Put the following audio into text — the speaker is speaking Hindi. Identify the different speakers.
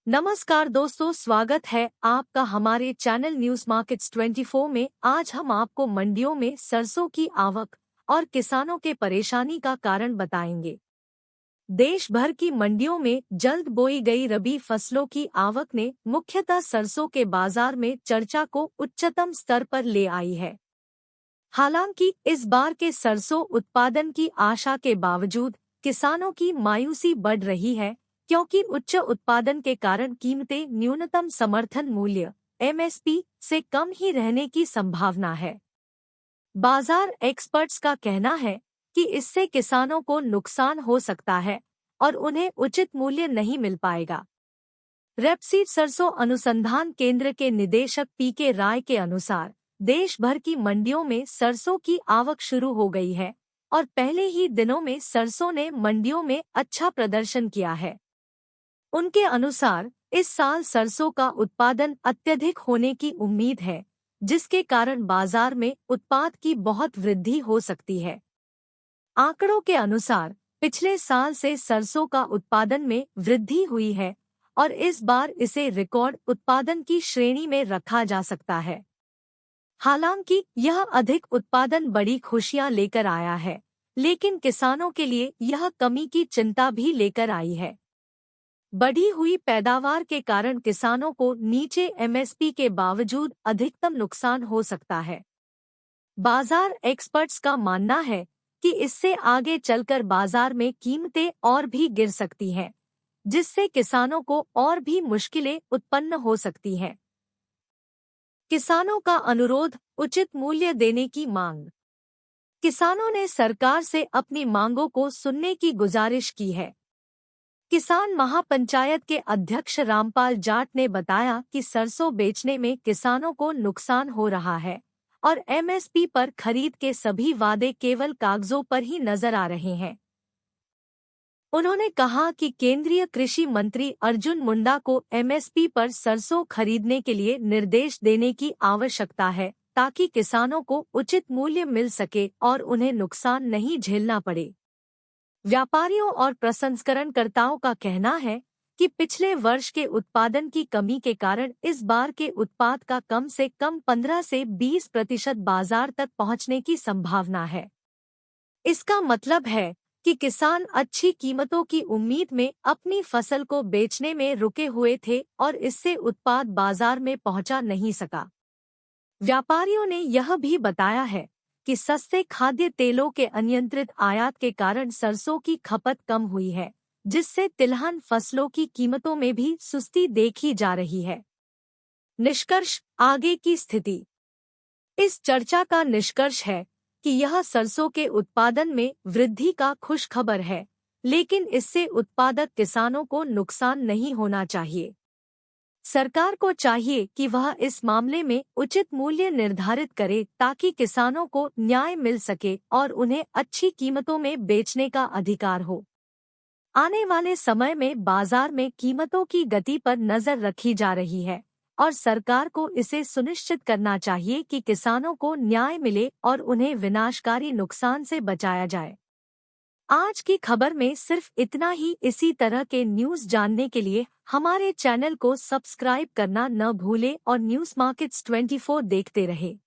Speaker 1: नमस्कार दोस्तों, स्वागत है आपका हमारे चैनल न्यूज मार्केट्स 24 में। आज हम आपको मंडियों में सरसों की आवक और किसानों के परेशानी का कारण बताएंगे। देश भर की मंडियों में जल्द बोई गई रबी फसलों की आवक ने मुख्यतः सरसों के बाजार में चर्चा को उच्चतम स्तर पर ले आई है। हालांकि इस बार के सरसों उत्पादन की आशा के बावजूद किसानों की मायूसी बढ़ रही है, क्योंकि उच्च उत्पादन के कारण कीमतें न्यूनतम समर्थन मूल्य (एमएसपी) से कम ही रहने की संभावना है। बाजार एक्सपर्ट्स का कहना है कि इससे किसानों को नुकसान हो सकता है और उन्हें उचित मूल्य नहीं मिल पाएगा। रेपसीड सरसों अनुसंधान केंद्र के निदेशक पीके राय के अनुसार देश भर की मंडियों में सरसों की आवक शुरू हो गई है और पहले ही दिनों में सरसों ने मंडियों में अच्छा प्रदर्शन किया है। उनके अनुसार इस साल सरसों का उत्पादन अत्यधिक होने की उम्मीद है, जिसके कारण बाजार में उत्पाद की बहुत वृद्धि हो सकती है। आंकड़ों के अनुसार पिछले साल से सरसों का उत्पादन में वृद्धि हुई है और इस बार इसे रिकॉर्ड उत्पादन की श्रेणी में रखा जा सकता है। हालांकि यह अधिक उत्पादन बड़ी खुशियां लेकर आया है, लेकिन किसानों के लिए यह कमी की चिंता भी लेकर आई है। बढ़ी हुई पैदावार के कारण किसानों को नीचे एमएसपी के बावजूद अधिकतम नुकसान हो सकता है। बाजार एक्सपर्ट्स का मानना है कि इससे आगे चलकर बाजार में कीमतें और भी गिर सकती हैं, जिससे किसानों को और भी मुश्किलें उत्पन्न हो सकती हैं। किसानों का अनुरोध, उचित मूल्य देने की मांग। किसानों ने सरकार से अपनी मांगों को सुनने की गुजारिश की है। किसान महापंचायत के अध्यक्ष रामपाल जाट ने बताया कि सरसों बेचने में किसानों को नुकसान हो रहा है और एमएसपी पर खरीद के सभी वादे केवल कागजों पर ही नजर आ रहे हैं। उन्होंने कहा कि केंद्रीय कृषि मंत्री अर्जुन मुंडा को एमएसपी पर सरसों खरीदने के लिए निर्देश देने की आवश्यकता है, ताकि किसानों को उचित मूल्य मिल सके और उन्हें नुकसान नहीं झेलना पड़े। व्यापारियों और प्रसंस्करणकर्ताओं का कहना है कि पिछले वर्ष के उत्पादन की कमी के कारण इस बार के उत्पाद का कम से कम 15 से 20% बाजार तक पहुंचने की संभावना है। इसका मतलब है कि किसान अच्छी कीमतों की उम्मीद में अपनी फसल को बेचने में रुके हुए थे और इससे उत्पाद बाजार में पहुंचा नहीं सका। व्यापारियों ने यह भी बताया है कि सस्ते खाद्य तेलों के अनियंत्रित आयात के कारण सरसों की खपत कम हुई है, जिससे तिलहन फसलों की कीमतों में भी सुस्ती देखी जा रही है। निष्कर्ष, आगे की स्थिति। इस चर्चा का निष्कर्ष है कि यह सरसों के उत्पादन में वृद्धि का खुशखबर है, लेकिन इससे उत्पादक किसानों को नुकसान नहीं होना चाहिए। सरकार को चाहिए कि वह इस मामले में उचित मूल्य निर्धारित करे, ताकि किसानों को न्याय मिल सके और उन्हें अच्छी कीमतों में बेचने का अधिकार हो। आने वाले समय में बाजार में कीमतों की गति पर नजर रखी जा रही है और सरकार को इसे सुनिश्चित करना चाहिए कि किसानों को न्याय मिले और उन्हें विनाशकारी नुकसान से बचाया जाए। आज की खबर में सिर्फ इतना ही। इसी तरह के न्यूज़ जानने के लिए हमारे चैनल को सब्सक्राइब करना न भूलें और न्यूज़ मार्केट्स 24 देखते रहें।